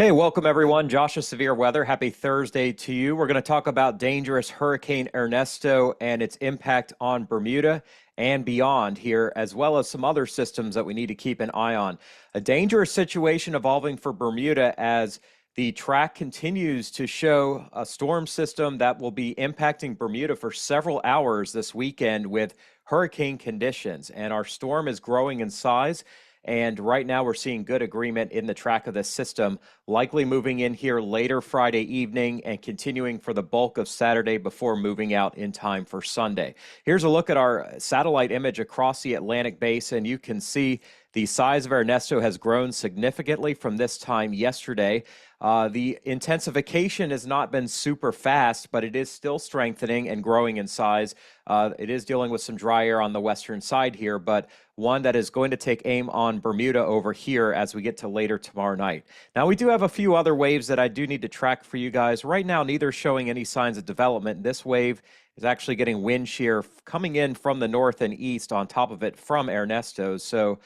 Hey, welcome everyone. Josh of Severe Weather. Happy Thursday to you. We're going to talk about dangerous Hurricane Ernesto and its impact on Bermuda and beyond here, as well as some other systems that we need to keep an eye on. A dangerous situation evolving for Bermuda as the track continues to show a storm system that will be impacting Bermuda for several hours this weekend with hurricane conditions. And our storm is growing in size. And right now we're seeing good agreement in the track of this system, likely moving in here later Friday evening and continuing for the bulk of Saturday before moving out in time for Sunday. Here's a look at our satellite image across the Atlantic basin. You can see the size of Ernesto has grown significantly from this time yesterday. The intensification has not been super fast, but it is still strengthening and growing in size. It is dealing with some dry air on the western side here, but one that is going to take aim on Bermuda over here as we get to later tomorrow night. Now, we do have a few other waves that I do need to track for you guys. Right now, neither showing any signs of development. This wave is actually getting wind shear coming in from the north and east on top of it from Ernesto. So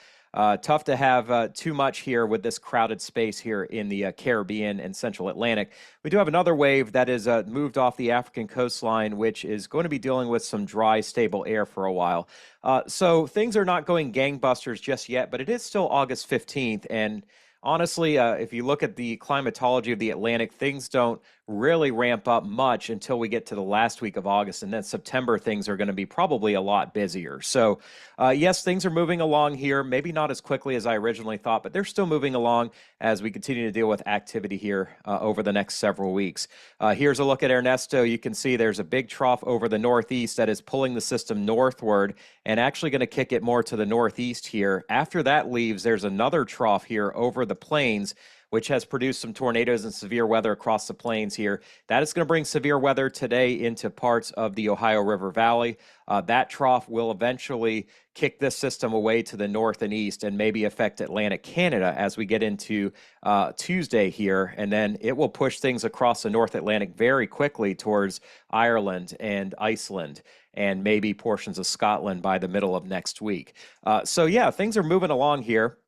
tough to have too much here with this crowded space here in the Caribbean and Central Atlantic. We do have another wave that is moved off the African coastline, which is going to be dealing with some dry, stable air for a while. So things are not going gangbusters just yet, but it is still August 15th. And honestly, if you look at the climatology of the Atlantic, things don't really ramp up much until we get to the last week of August, and then September things are going to be probably a lot busier. So yes, things are moving along here, maybe not as quickly as I originally thought, but they're still moving along as we continue to deal with activity here over the next several weeks. Here's a look at Ernesto. You can see there's a big trough over the northeast that is pulling the system northward and actually going to kick it more to the northeast here. After that leaves, there's another trough here over the plains, which has produced some tornadoes and severe weather across the plains here. That is going to bring severe weather today into parts of the Ohio River Valley. That trough will eventually kick this system away to the north and east and maybe affect Atlantic Canada as we get into Tuesday here. And then it will push things across the North Atlantic very quickly towards Ireland and Iceland and maybe portions of Scotland by the middle of next week. So yeah, things are moving along here.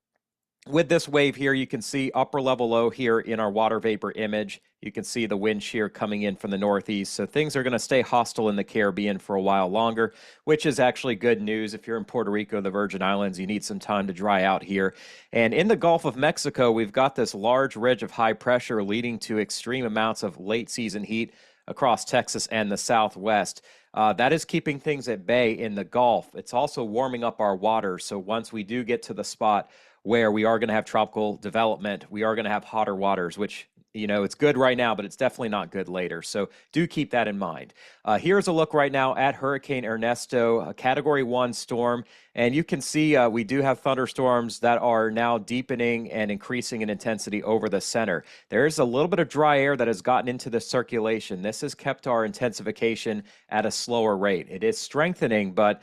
With this wave here, you can see upper level low here in our water vapor image. You can see the wind shear coming in from the northeast. So things are going to stay hostile in the Caribbean for a while longer, which is actually good news. If you're in Puerto Rico, the Virgin Islands, you need some time to dry out here. And in the Gulf of Mexico, we've got this large ridge of high pressure leading to extreme amounts of late season heat across Texas and the Southwest. That is keeping things at bay in the Gulf. It's also warming up our water. So once we do get to the spot where we are going to have tropical development, we are going to have hotter waters, which, you know, it's good right now, but it's definitely not good later. So do keep that in mind. Here's a look right now at Hurricane Ernesto, a Category 1 storm. And you can see we do have thunderstorms that are now deepening and increasing in intensity over the center. There is a little bit of dry air that has gotten into the circulation. This has kept our intensification at a slower rate. It is strengthening, but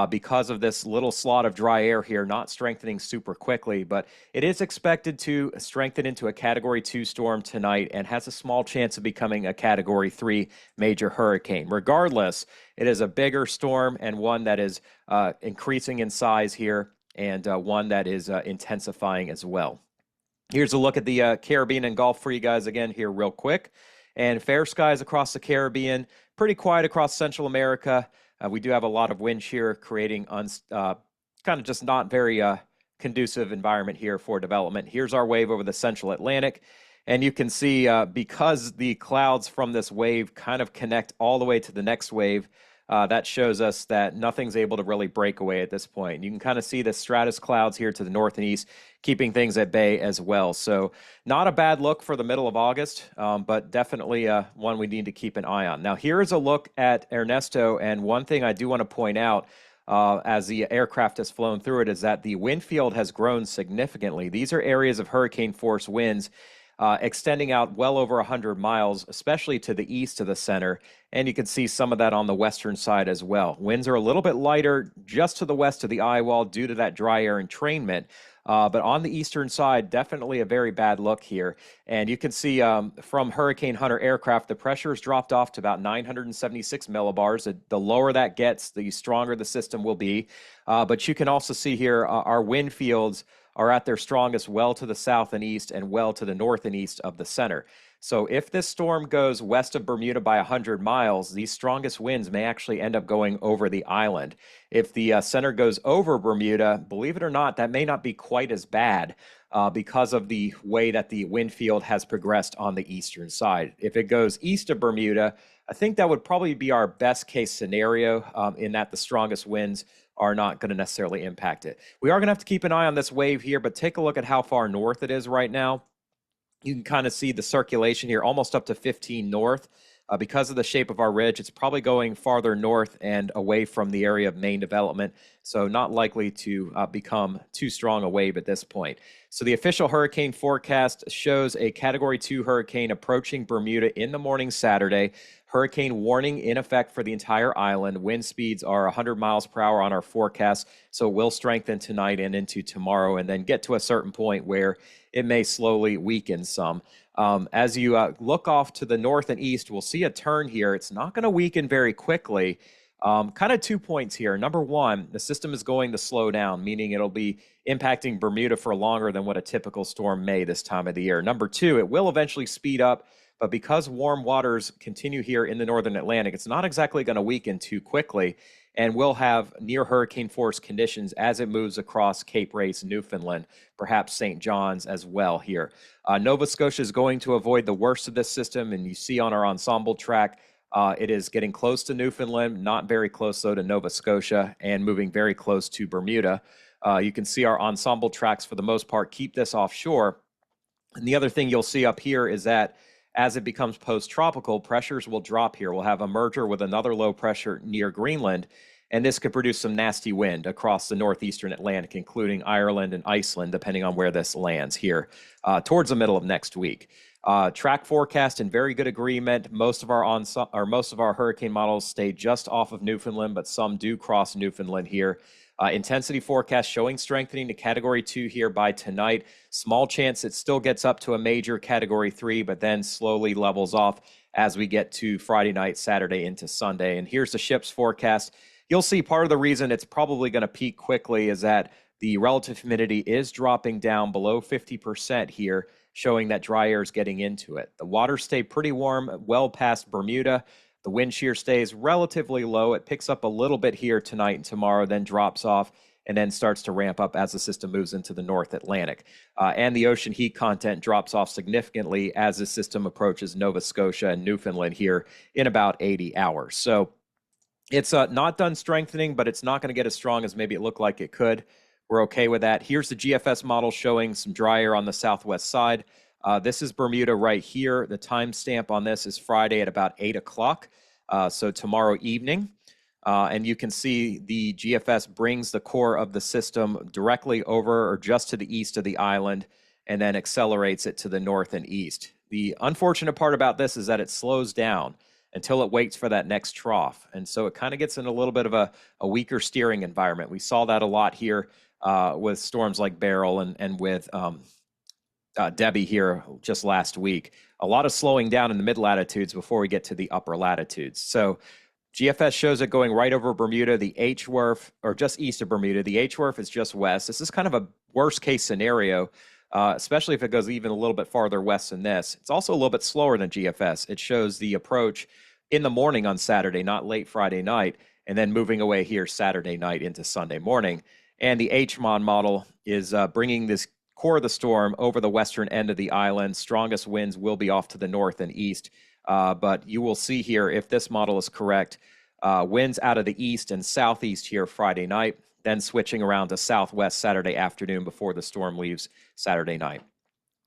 because of this little slot of dry air here, not strengthening super quickly, but it is expected to strengthen into a Category 2 storm tonight and has a small chance of becoming a Category 3 major hurricane. Regardless, it is a bigger storm and one that is increasing in size here and one that is intensifying as well. Here's a look at the Caribbean and Gulf for you guys again here real quick. And fair skies across the Caribbean, pretty quiet across Central America. We do have a lot of wind shear creating kind of just not very conducive environment here for development. Here's our wave over the Central Atlantic. And you can see because the clouds from this wave kind of connect all the way to the next wave, that shows us that nothing's able to really break away at this point. You can kind of see the stratus clouds here to the north and east, keeping things at bay as well. So not a bad look for the middle of August, but definitely one we need to keep an eye on. Now, here is a look at Ernesto, and one thing I do want to point out as the aircraft has flown through it is that the wind field has grown significantly. These are areas of hurricane force winds extending out well over 100 miles, especially to the east of the center. And you can see some of that on the western side as well. Winds are a little bit lighter just to the west of the eye wall due to that dry air entrainment. But on the eastern side, definitely a very bad look here. And you can see from Hurricane Hunter aircraft, the pressure has dropped off to about 976 millibars. The lower that gets, the stronger the system will be. But you can also see here our wind fields are at their strongest well to the south and east and well to the north and east of the center. So if this storm goes west of Bermuda by 100 miles, these strongest winds may actually end up going over the island. If the center goes over Bermuda, believe it or not, that may not be quite as bad because of the way that the wind field has progressed on the eastern side. If it goes east of Bermuda, I think that would probably be our best case scenario in that the strongest winds are not going to necessarily impact it. We are going to have to keep an eye on this wave here, but take a look at how far north it is right now. You can kind of see the circulation here almost up to 15 north. Because of the shape of our ridge, it's probably going farther north and away from the area of main development, so not likely to become too strong a wave at this point. So the official hurricane forecast shows a Category 2 hurricane approaching Bermuda in the morning Saturday. Hurricane warning in effect for the entire island. Wind speeds are 100 miles per hour on our forecast, so it will strengthen tonight and into tomorrow, and then get to a certain point where it may slowly weaken some. As you look off to the north and east, we'll see a turn here. It's not going to weaken very quickly. Kind of 2 points here. Number one, the system is going to slow down, meaning it'll be impacting Bermuda for longer than what a typical storm may this time of the year. Number two, it will eventually speed up, but because warm waters continue here in the northern Atlantic, it's not exactly going to weaken too quickly, and we'll have near hurricane force conditions as it moves across Cape Race, Newfoundland, perhaps St. John's as well here. Nova Scotia is going to avoid the worst of this system, and you see on our ensemble track, it is getting close to Newfoundland, not very close though to Nova Scotia, and moving very close to Bermuda. You can see our ensemble tracks for the most part keep this offshore. And the other thing you'll see up here is that as it becomes post-tropical, pressures will drop here. We'll have a merger with another low pressure near Greenland, and this could produce some nasty wind across the northeastern Atlantic, including Ireland and Iceland, depending on where this lands here towards the middle of next week. Track forecast in very good agreement. Most of our hurricane models stay just off of Newfoundland, but some do cross Newfoundland here. Intensity forecast showing strengthening to Category 2 here by tonight. Small chance it still gets up to a major Category 3, but then slowly levels off as we get to Friday night, Saturday into Sunday. And here's the ship's forecast. You'll see part of the reason it's probably going to peak quickly is that the relative humidity is dropping down below 50% here, showing that dry air is getting into it. The waters stay pretty warm, well past Bermuda. The wind shear stays relatively low. It picks up a little bit here tonight and tomorrow, then drops off, and then starts to ramp up as the system moves into the North Atlantic. And the ocean heat content drops off significantly as the system approaches Nova Scotia and Newfoundland here in about 80 hours. So it's not done strengthening, but it's not going to get as strong as maybe it looked like it could. We're okay with that. Here's the GFS model showing some dry air on the southwest side. This is Bermuda right here. The timestamp on this is Friday at about 8 o'clock, so tomorrow evening. And you can see the GFS brings the core of the system directly over or just to the east of the island and then accelerates it to the north and east. The unfortunate part about this is that it slows down until it waits for that next trough. And so it kind of gets in a little bit of a weaker steering environment. We saw that a lot here with storms like Beryl and with Debbie here just last week. A lot of slowing down in the mid-latitudes before we get to the upper latitudes. So GFS shows it going right over Bermuda, the H-WRF, or just east of Bermuda. The H-WRF is just west. This is kind of a worst-case scenario, especially if it goes even a little bit farther west than this. It's also a little bit slower than GFS. It shows the approach in the morning on Saturday, not late Friday night, and then moving away here Saturday night into Sunday morning. And the HMON model is bringing this core of the storm over the western end of the island. Strongest winds will be off to the north and east. But you will see here, if this model is correct, winds out of the east and southeast here Friday night, then switching around to southwest Saturday afternoon before the storm leaves Saturday night.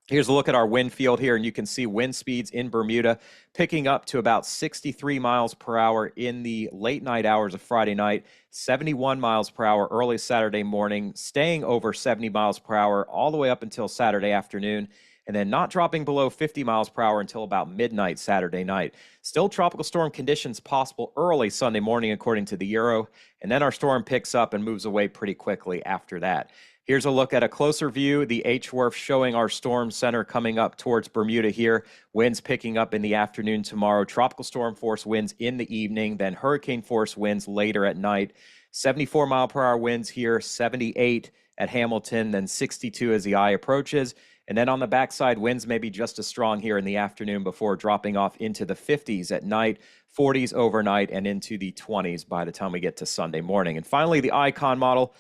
Here's a look at our wind field here, and you can see wind speeds in Bermuda picking up to about 63 miles per hour in the late night hours of Friday night, 71 miles per hour early Saturday morning, staying over 70 miles per hour all the way up until Saturday afternoon, and then not dropping below 50 miles per hour until about midnight Saturday night. Still tropical storm conditions possible early Sunday morning according to the Euro, and then our storm picks up and moves away pretty quickly after that. Here's a look at a closer view. The H-WRF showing our storm center coming up towards Bermuda here. Winds picking up in the afternoon tomorrow. Tropical storm force winds in the evening, then hurricane force winds later at night. 74 mile per hour winds here, 78 at Hamilton, then 62 as the eye approaches. And then on the backside, winds may be just as strong here in the afternoon before dropping off into the 50s at night, 40s overnight, and into the 20s by the time we get to Sunday morning. And finally, the icon model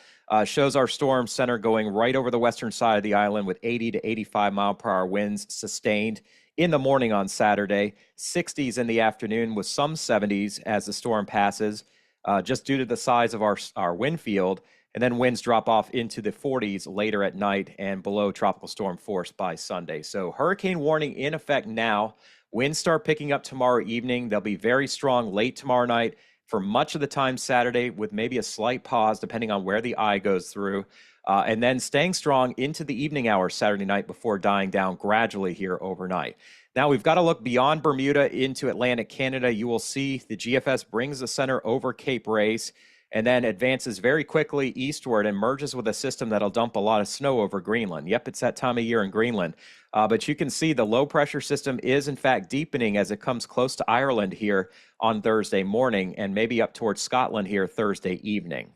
shows our storm center going right over the western side of the island with 80 to 85 mile per hour winds sustained in the morning on Saturday, 60s in the afternoon with some 70s as the storm passes, just due to the size of our wind field. And then winds drop off into the 40s later at night and below tropical storm force by Sunday. So hurricane warning in effect now. Winds start picking up tomorrow evening. They'll be very strong late tomorrow night for much of the time Saturday, with maybe a slight pause depending on where the eye goes through. And then staying strong into the evening hours Saturday night before dying down gradually here overnight. Now we've got to look beyond Bermuda into Atlantic Canada. You will see the GFS brings the center over Cape Race and then advances very quickly eastward and merges with a system that'll dump a lot of snow over Greenland. Yep, it's that time of year in Greenland. But you can see the low pressure system is in fact deepening as it comes close to Ireland here on Thursday morning and maybe up towards Scotland here Thursday evening.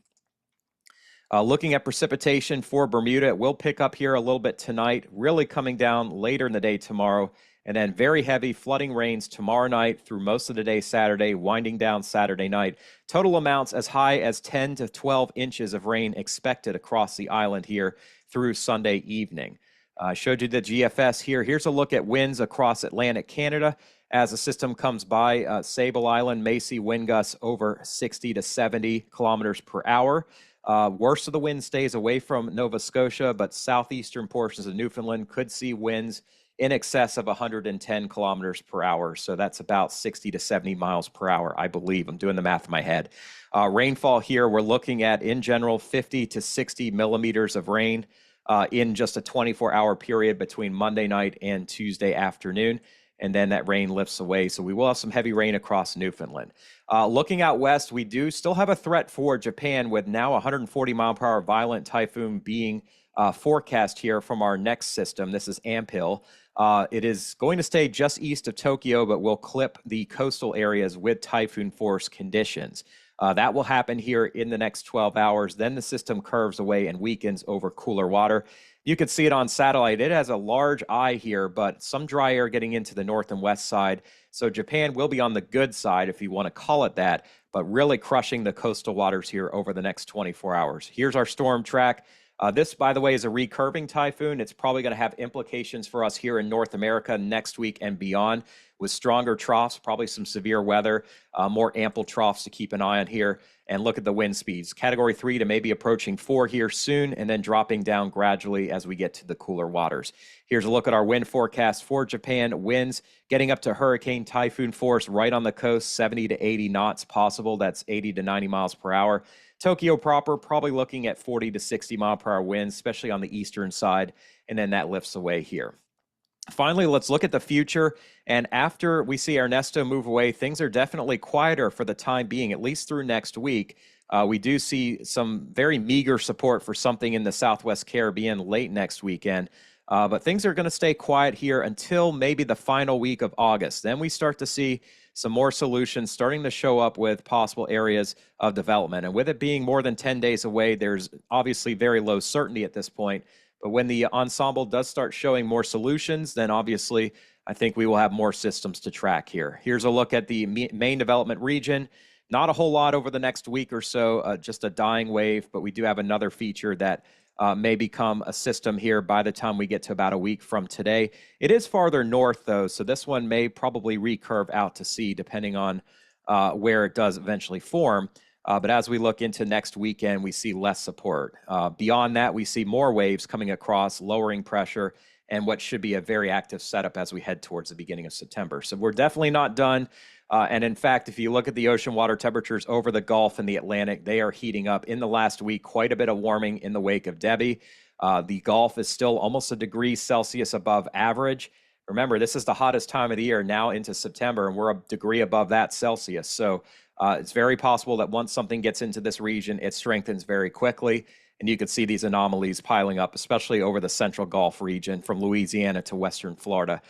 Looking at precipitation for Bermuda, it will pick up here a little bit tonight, really coming down later in the day tomorrow, and then very heavy flooding rains tomorrow night through most of the day Saturday, winding down Saturday night. Total amounts as high as 10 to 12 inches of rain expected across the island here through Sunday evening. I showed you the GFS here. Here's a look at winds across Atlantic Canada. As the system comes by, Sable Island may see wind gusts over 60 to 70 kilometers per hour. Worst of the wind stays away from Nova Scotia, but southeastern portions of Newfoundland could see winds in excess of 110 kilometers per hour. So that's about 60 to 70 miles per hour, I believe. I'm doing the math in my head. Rainfall here, we're looking at, in general, 50 to 60 millimeters of rain in just a 24-hour period between Monday night and Tuesday afternoon. And then that rain lifts away. So we will have some heavy rain across Newfoundland. Looking out west, we do still have a threat for Japan with now 140 mile per hour violent typhoon being forecast here from our next system. This is Ampil. It is going to stay just east of Tokyo, but will clip the coastal areas with typhoon force conditions. That will happen here in the next 12 hours. Then the system curves away and weakens over cooler water. You can see it on satellite. It has a large eye here, but some dry air getting into the north and west side. So Japan will be on the good side, if you want to call it that, but really crushing the coastal waters here over the next 24 hours. Here's our storm track. This, by the way, is a recurving typhoon. It's probably going to have implications for us here in North America next week and beyond, with stronger troughs, probably some severe weather, more ample troughs to keep an eye on here. And look at the wind speeds. Category 3 to maybe approaching 4 here soon, and then dropping down gradually as we get to the cooler waters. Here's a look at our wind forecast for Japan. Winds getting up to hurricane typhoon force right on the coast, 70 to 80 knots possible. That's 80 to 90 miles per hour. Tokyo proper, probably looking at 40 to 60 mile per hour winds, especially on the eastern side, and then that lifts away here. Finally, let's look at the future. And after we see Ernesto move away, things are definitely quieter for the time being, at least through next week. We do see some very meager support for something in the Southwest Caribbean late next weekend. But things are going to stay quiet here until maybe the final week of August. Then we start to see some more solutions starting to show up with possible areas of development. And with it being more than 10 days away, there's obviously very low certainty at this point. But when the ensemble does start showing more solutions, then obviously I think we will have more systems to track here. Here's a look at the main development region. Not a whole lot over the next week or so, just a dying wave, but we do have another feature that may become a system here by the time we get to about a week from today. It is farther north, though, so this one may probably recurve out to sea, depending on where it does eventually form. But as we look into next weekend, we see less support. Beyond that, we see more waves coming across, lowering pressure, and what should be a very active setup as we head towards the beginning of September. So we're definitely not done. And in fact, if you look at the ocean water temperatures over the Gulf and the Atlantic, they are heating up. In the last week, quite a bit of warming in the wake of Debbie. The Gulf is still almost a degree Celsius above average. Remember, this is the hottest time of the year now into September, and we're a degree above that Celsius. So it's very possible that once something gets into this region, it strengthens very quickly. And you can see these anomalies piling up, especially over the central Gulf region from Louisiana to western Florida.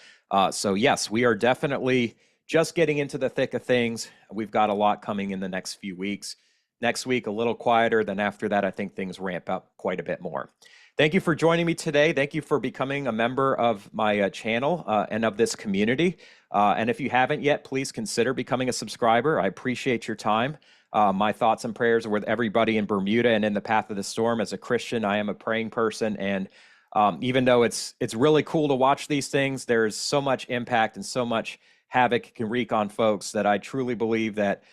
So yes, we are definitely just getting into the thick of things. We've got a lot coming in the next few weeks. Next week, a little quieter. Then after that, I think things ramp up quite a bit more. Thank you for joining me today. Thank you for becoming a member of my channel and of this community. And if you haven't yet, please consider becoming a subscriber. I appreciate your time. My thoughts and prayers are with everybody in Bermuda and in the path of the storm. As a Christian, I am a praying person, and even though it's really cool to watch these things, there's so much impact and so much havoc it can wreak on folks that I truly believe that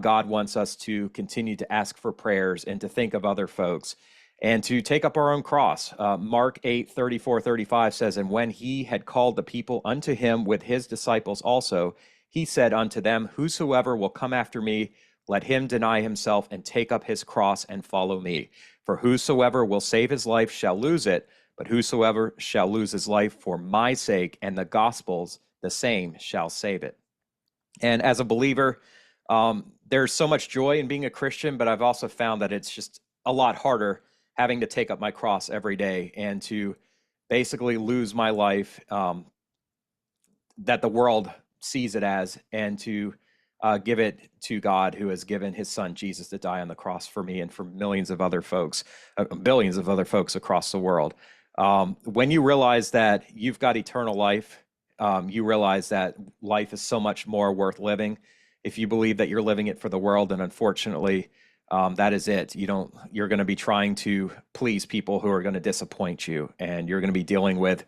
God wants us to continue to ask for prayers and to think of other folks and to take up our own cross. Mark 8:34-35 says, "And when he had called the people unto him with his disciples also, he said unto them, Whosoever will come after me, let him deny himself and take up his cross and follow me. For whosoever will save his life shall lose it, but whosoever shall lose his life for my sake and the gospel's, the same shall save it." And as a believer, there's so much joy in being a Christian, but I've also found that it's just a lot harder having to take up my cross every day and to basically lose my life that the world sees it as, and to give it to God, who has given his son Jesus to die on the cross for me and for millions of other folks, billions of other folks across the world. When you realize that you've got eternal life, you realize that life is so much more worth living. If you believe that you're living it for the world, and unfortunately, that is it. You're going to be trying to please people who are going to disappoint you, and you're going to be dealing with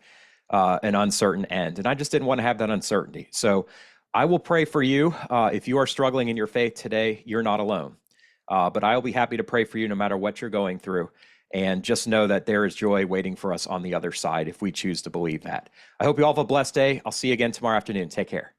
an uncertain end. And I just didn't want to have that uncertainty. So I will pray for you. If you are struggling in your faith today, you're not alone. But I will be happy to pray for you no matter what you're going through. And just know that there is joy waiting for us on the other side if we choose to believe that. I hope you all have a blessed day. I'll see you again tomorrow afternoon. Take care.